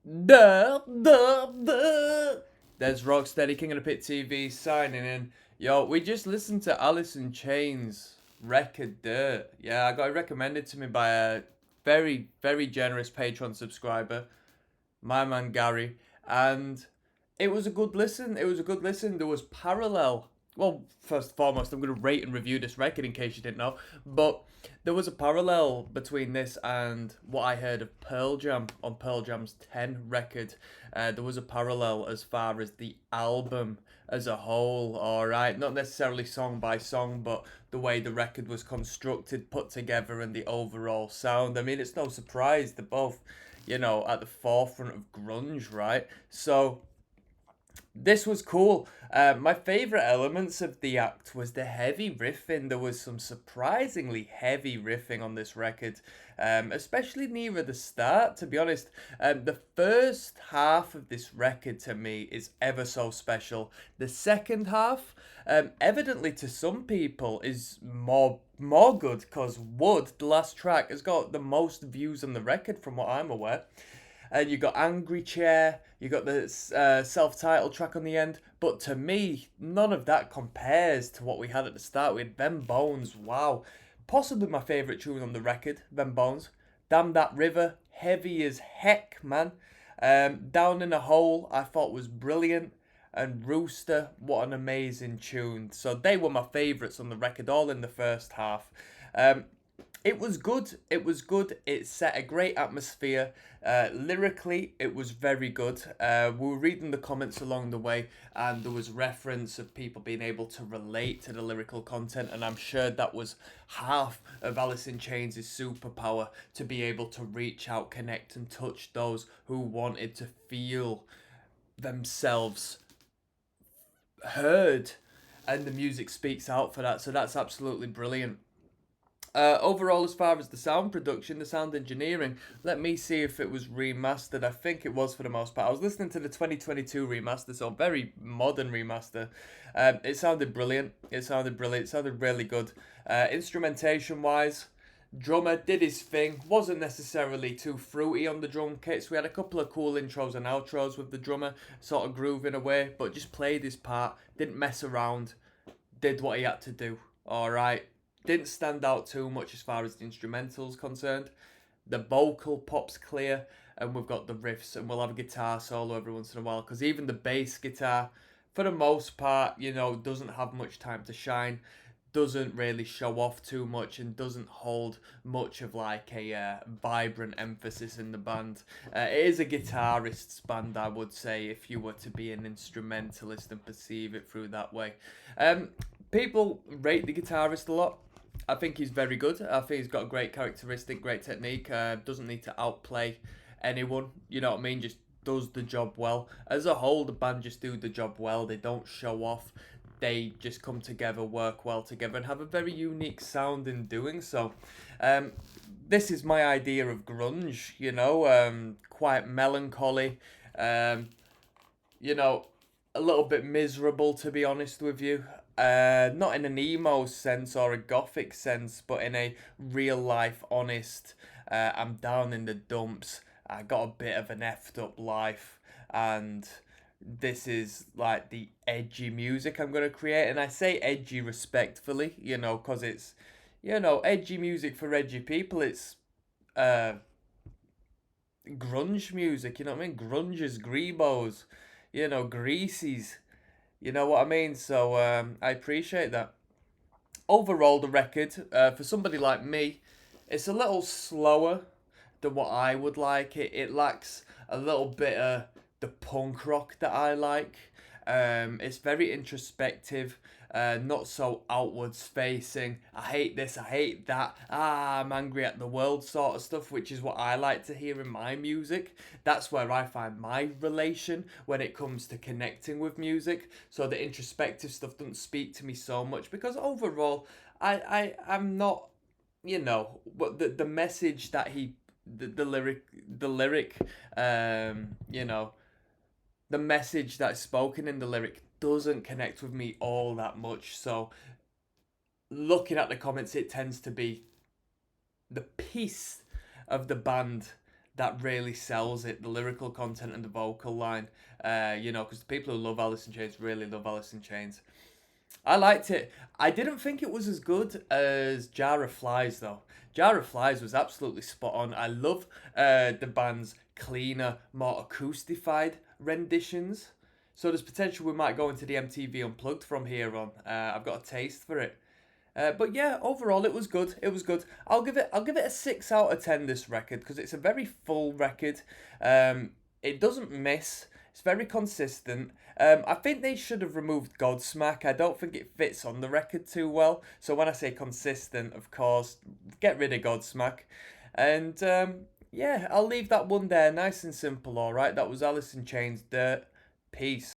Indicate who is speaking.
Speaker 1: Duh. There's Rocksteady, King of the Pit TV signing in. Yo, we just listened to Alice in Chains record Dirt. Yeah, I got it recommended to me by a very, very generous Patreon subscriber, my man Gary, and it was a good listen. It was a good listen. There was parallel. Well, first and foremost, I'm going to rate and review this record in case you didn't know. But there was a parallel between this and what I heard of Pearl Jam on Pearl Jam's 10 record. There was a parallel as far as the album as a whole, alright? Not necessarily song by song, but the way the record was constructed, put together, and the overall sound. I mean, it's no surprise they're both, at the forefront of grunge, right? So this was cool. My favorite elements of the act was the heavy riffing. There was some surprisingly heavy riffing on this record, especially near the start. To be honest, the first half of this record to me is ever so special. The second half, evidently to some people, is more good because Wood, the last track, has got the most views on the record from what I'm aware. And you got Angry Chair, you got the self-titled track on the end. But to me, none of that compares to what we had at the start. We had Them Bones, wow. Possibly my favourite tune on the record, Them Bones. Damn That River, heavy as heck, man. Down in a Hole, I thought was brilliant. And Rooster, what an amazing tune. So they were my favourites on the record, all in the first half. It was good. It was good. It set a great atmosphere. Lyrically, it was very good. We were reading the comments along the way, and there was reference of people being able to relate to the lyrical content, and I'm sure that was half of Alice in Chains' superpower, to be able to reach out, connect, and touch those who wanted to feel themselves heard, and the music speaks out for that. So that's absolutely brilliant. Overall, as far as the sound production, the sound engineering, let me see if it was remastered. I think it was for the most part. I was listening to the 2022 remaster, so very modern remaster. It sounded brilliant. It sounded brilliant. It sounded really good. Instrumentation wise, drummer did his thing. Wasn't necessarily too fruity on the drum kits. We had a couple of cool intros and outros with the drummer, sort of grooving away, but just played his part. Didn't mess around. Did what he had to do. All right. Didn't stand out too much as far as the instrumental's concerned. The vocal pops clear, and we've got the riffs, and we'll have a guitar solo every once in a while, because even the bass guitar, for the most part, doesn't have much time to shine, doesn't really show off too much, and doesn't hold much of like a vibrant emphasis in the band. It is a guitarist's band, I would say, if you were to be an instrumentalist and perceive it through that way. People rate the guitarist a lot. I think he's very good. I think he's got a great characteristic, great technique. Doesn't need to outplay anyone. You know what I mean? Just does the job well. As a whole, the band just do the job well. They don't show off. They just come together, work well together, and have a very unique sound in doing so. This is my idea of grunge. Quite melancholy. A little bit miserable, to be honest with you. Not in an emo sense or a gothic sense, but in a real life, honest, I'm down in the dumps. I got a bit of an effed up life, and this is like the edgy music I'm going to create. And I say edgy respectfully, because it's, edgy music for edgy people. It's grunge music, you know what I mean? Grunges, grebos, greasies. You know what I mean? So I appreciate that. Overall, the record, for somebody like me, it's a little slower than what I would like. It lacks a little bit of the punk rock that I like. It's very introspective, not so outwards facing. I hate this, I hate that. I'm angry at the world sort of stuff, which is what I like to hear in my music. That's where I find my relation when it comes to connecting with music. So the introspective stuff doesn't speak to me so much, because overall, I'm not, but the message that the lyric, the message that's spoken in the lyric doesn't connect with me all that much. So looking at the comments, it tends to be the piece of the band that really sells it, the lyrical content and the vocal line. You know, because the people who love Alice in Chains really love Alice in Chains. I liked it. I didn't think it was as good as Jar of Flies though. Jar of Flies was absolutely spot on. I love the band's cleaner, more acoustified renditions. So there's potential we might go into the MTV Unplugged from here on. I've got a taste for it. But yeah, overall it was good. It was good. I'll give it a 6 out of 10. This record, because it's a very full record. It doesn't miss. It's very consistent. I think they should have removed Godsmack. I don't think it fits on the record too well. So when I say consistent, of course, get rid of Godsmack. And yeah, I'll leave that one there. Nice and simple. All right, that was Alice in Chains. Dirt. Peace.